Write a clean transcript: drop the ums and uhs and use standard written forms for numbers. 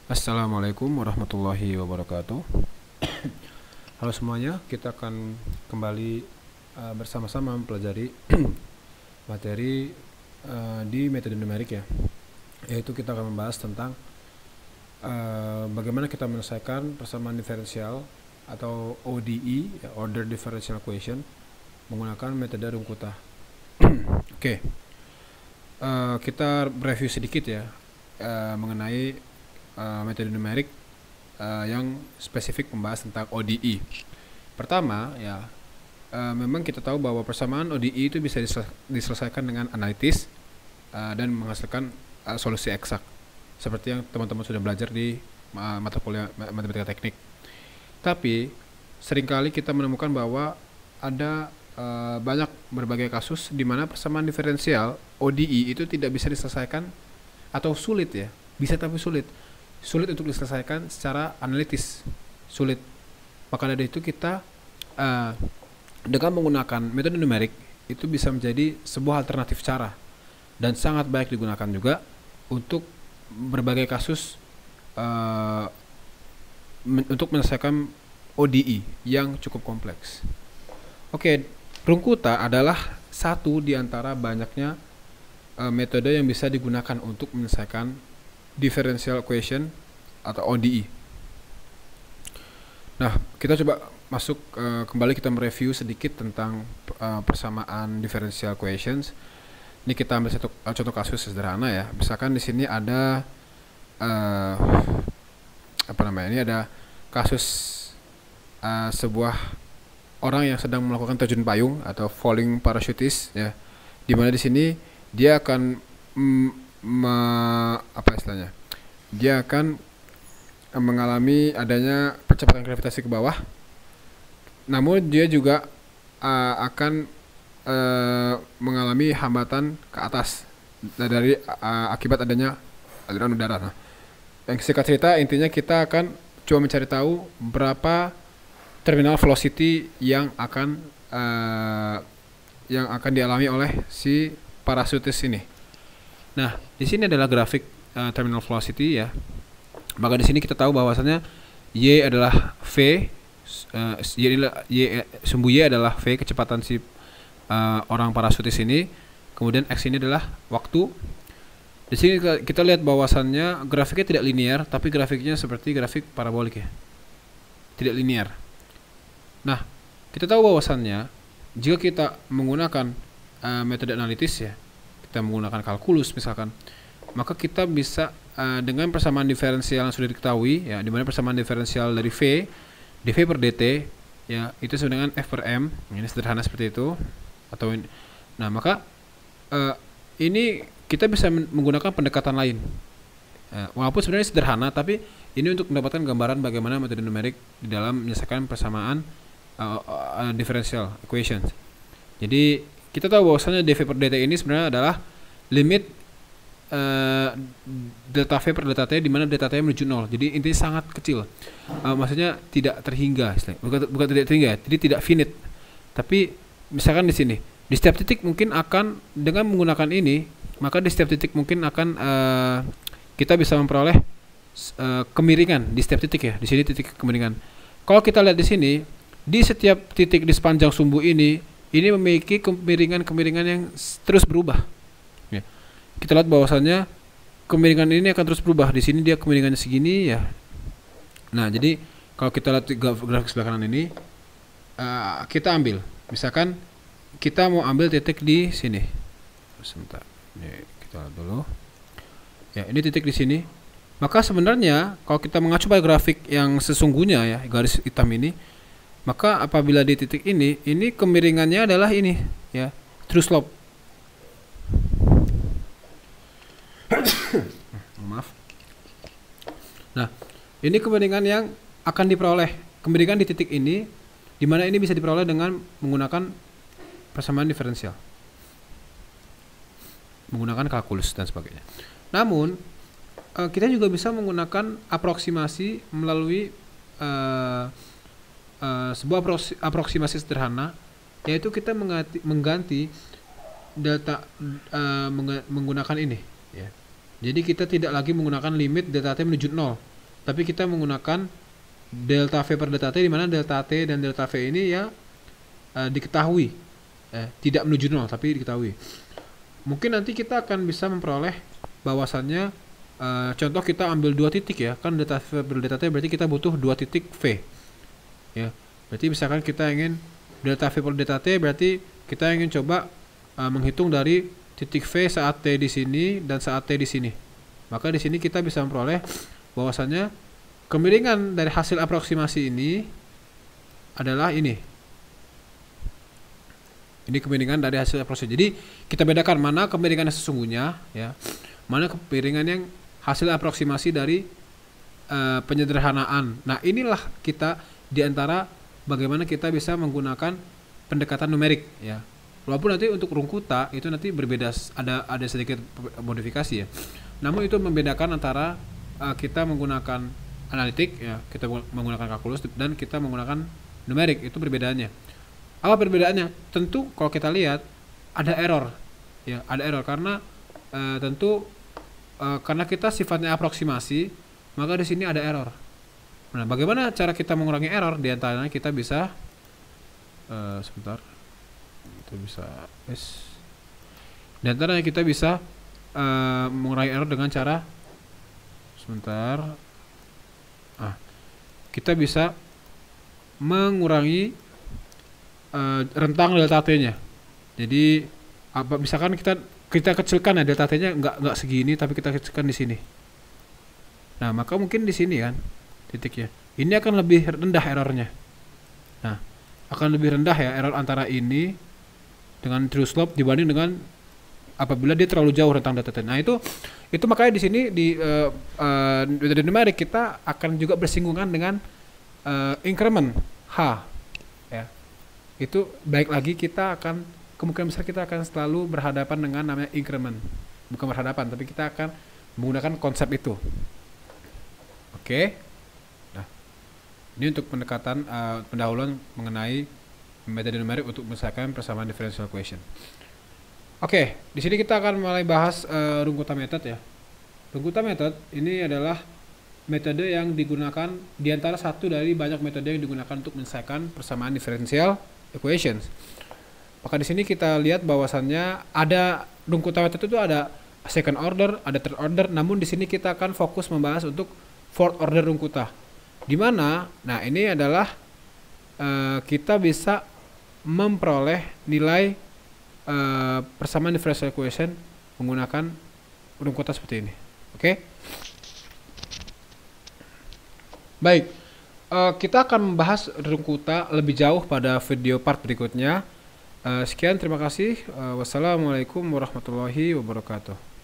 Assalamualaikum warahmatullahi wabarakatuh. Halo semuanya, kita akan kembali bersama-sama mempelajari materi di metode numerik ya. Yaitu kita akan membahas tentang bagaimana kita menyelesaikan persamaan diferensial atau ODE, Order Differential Equation, menggunakan metode Runkuta. Oke, kita review sedikit ya mengenai metode numerik yang spesifik membahas tentang ODE. Pertama ya, memang kita tahu bahwa persamaan ODE itu bisa diselesaikan dengan analitis dan menghasilkan solusi eksak, seperti yang teman-teman sudah belajar di mata kuliah matematika teknik. Tapi seringkali kita menemukan bahwa ada banyak berbagai kasus di mana persamaan diferensial ODE itu tidak bisa diselesaikan atau sulit ya, bisa tapi sulit untuk diselesaikan secara analitis, sulit. Maka dari itu kita dengan menggunakan metode numerik itu bisa menjadi sebuah alternatif cara dan sangat baik digunakan juga untuk berbagai kasus untuk menyelesaikan ODE yang cukup kompleks. Oke, Runkuta adalah satu di antara banyaknya metode yang bisa digunakan untuk menyelesaikan differential equation atau ODE. Nah, kita coba masuk kembali, kita mereview sedikit tentang persamaan differential equations. Ini kita ambil satu contoh kasus sederhana ya. Misalkan di sini ada ini ada kasus sebuah orang yang sedang melakukan terjun payung atau falling parachutist ya. Di mana di sini dia akan dia akan mengalami adanya percepatan gravitasi ke bawah, namun dia juga akan mengalami hambatan ke atas dari akibat adanya aliran udara. Nah, yang singkat cerita intinya kita akan coba mencari tahu berapa terminal velocity yang akan dialami oleh si parasutis ini. Nah, di sini adalah grafik terminal velocity ya. Maka di sini kita tahu bahwasannya y adalah v, sumbu y adalah v, kecepatan si orang parasutis ini. Kemudian x ini adalah waktu. Di sini kita lihat bahwasannya grafiknya tidak linear, tapi grafiknya seperti grafik parabolik ya, tidak linear. Nah, kita tahu bahwasannya jika kita menggunakan metode analitis ya, kita menggunakan kalkulus misalkan, maka kita bisa dengan persamaan diferensial yang sudah diketahui ya, di mana persamaan diferensial dari v, dv per dt ya, itu sama dengan f per m. Ini sederhana seperti itu. Nah, maka ini kita bisa menggunakan pendekatan lain. Walaupun sebenarnya sederhana, tapi ini untuk mendapatkan gambaran bagaimana metode numerik di dalam menyelesaikan persamaan differential equations. Jadi kita tahu bahwasanya dv per dt ini sebenarnya adalah limit delta v per delta t, di mana delta t menuju 0. Jadi intinya sangat kecil. Maksudnya tidak terhingga, bukan tidak terhingga, jadi tidak finite. Tapi misalkan di sini, di setiap titik mungkin akan dengan menggunakan ini, maka di setiap titik mungkin akan kita bisa memperoleh kemiringan di setiap titik ya. Di sini titik kemiringan. Kalau kita lihat di sini, di setiap titik di sepanjang sumbu ini memiliki kemiringan yang terus berubah. Ya. Kita lihat bahwasannya kemiringan ini akan terus berubah. Di sini dia kemiringannya segini ya. Nah, jadi kalau kita lihat grafik sebelah kanan ini, kita ambil, misalkan kita mau ambil titik di sini. Sebentar, ini kita lihat dulu. Ya, ini titik di sini. Maka sebenarnya kalau kita mengacu pada grafik yang sesungguhnya ya, garis hitam ini, maka apabila di titik ini kemiringannya adalah ini ya, true slope. Maaf. Nah, ini kemiringan yang akan diperoleh. Kemiringan di titik ini, di mana ini bisa diperoleh dengan menggunakan persamaan diferensial, menggunakan kalkulus dan sebagainya. Namun kita juga bisa menggunakan aproksimasi melalui sebuah aproksimasi sederhana, yaitu kita mengganti delta menggunakan ini ya. Jadi kita tidak lagi menggunakan limit delta t menuju 0, tapi kita menggunakan delta V per delta T, di mana delta T dan delta V ini ya diketahui, tidak menuju 0 tapi diketahui. Mungkin nanti kita akan bisa memperoleh bahwasannya contoh kita ambil 2 titik ya, kan delta V per delta T berarti kita butuh 2 titik V ya. Berarti misalkan kita ingin delta V per delta T, berarti kita ingin coba menghitung dari titik V saat T di sini dan saat T di sini. Maka di sini kita bisa memperoleh bahwasannya kemiringan dari hasil aproksimasi ini adalah ini. Ini kemiringan dari hasil aproksimasi. Jadi kita bedakan mana kemiringan yang sesungguhnya ya, mana kemiringan yang hasil aproksimasi dari penyederhanaan. Nah, inilah kita diantara bagaimana kita bisa menggunakan pendekatan numerik ya. Walaupun nanti untuk Rungkuta itu nanti berbeda, ada sedikit modifikasi ya. Namun itu membedakan antara kita menggunakan analitik ya, kita menggunakan kalkulus, dan kita menggunakan numerik. Itu perbedaannya. Apa perbedaannya? Tentu kalau kita lihat ada error ya, ada error karena tentu karena kita sifatnya aproksimasi, maka di sini ada error. Nah, bagaimana cara kita mengurangi error? Di antaranya kita bisa sebentar. Itu bisa di antaranya kita bisa mengurangi error dengan cara sebentar. Kita bisa mengurangi rentang delta T-nya. Jadi misalkan kita kecilkan ya delta T-nya nggak segini, tapi kita kecilkan di sini. Nah, maka mungkin di sini kan titiknya. Ini akan lebih rendah errornya. Nah, akan lebih rendah ya error antara ini dengan true slope dibanding dengan apabila dia terlalu jauh rentang delta T. Nah, itu makanya di sini di metode numerik kita akan juga bersinggungan dengan increment H ya. Itu baik lagi kita akan kemungkinan besar kita akan selalu berhadapan dengan namanya increment. Bukan berhadapan, tapi kita akan menggunakan konsep itu. Oke. Nah, ini untuk pendekatan pendahuluan mengenai metode numerik untuk menyelesaikan persamaan differential equation. Oke, di sini kita akan mulai bahas Rungkuta method ya. Rungkuta method ini adalah metode yang digunakan di antara satu dari banyak metode yang digunakan untuk menyelesaikan persamaan differential equations. Maka di sini kita lihat bahwasannya ada Rungkuta method itu ada second order, ada third order. Namun di sini kita akan fokus membahas untuk fourth order Rungkuta. Di mana, nah ini adalah kita bisa memperoleh nilai persamaan differential equation menggunakan Rungkuta seperti ini. Oke? Baik, kita akan membahas Rungkuta lebih jauh pada video part berikutnya. Sekian, terima kasih. Wassalamualaikum warahmatullahi wabarakatuh.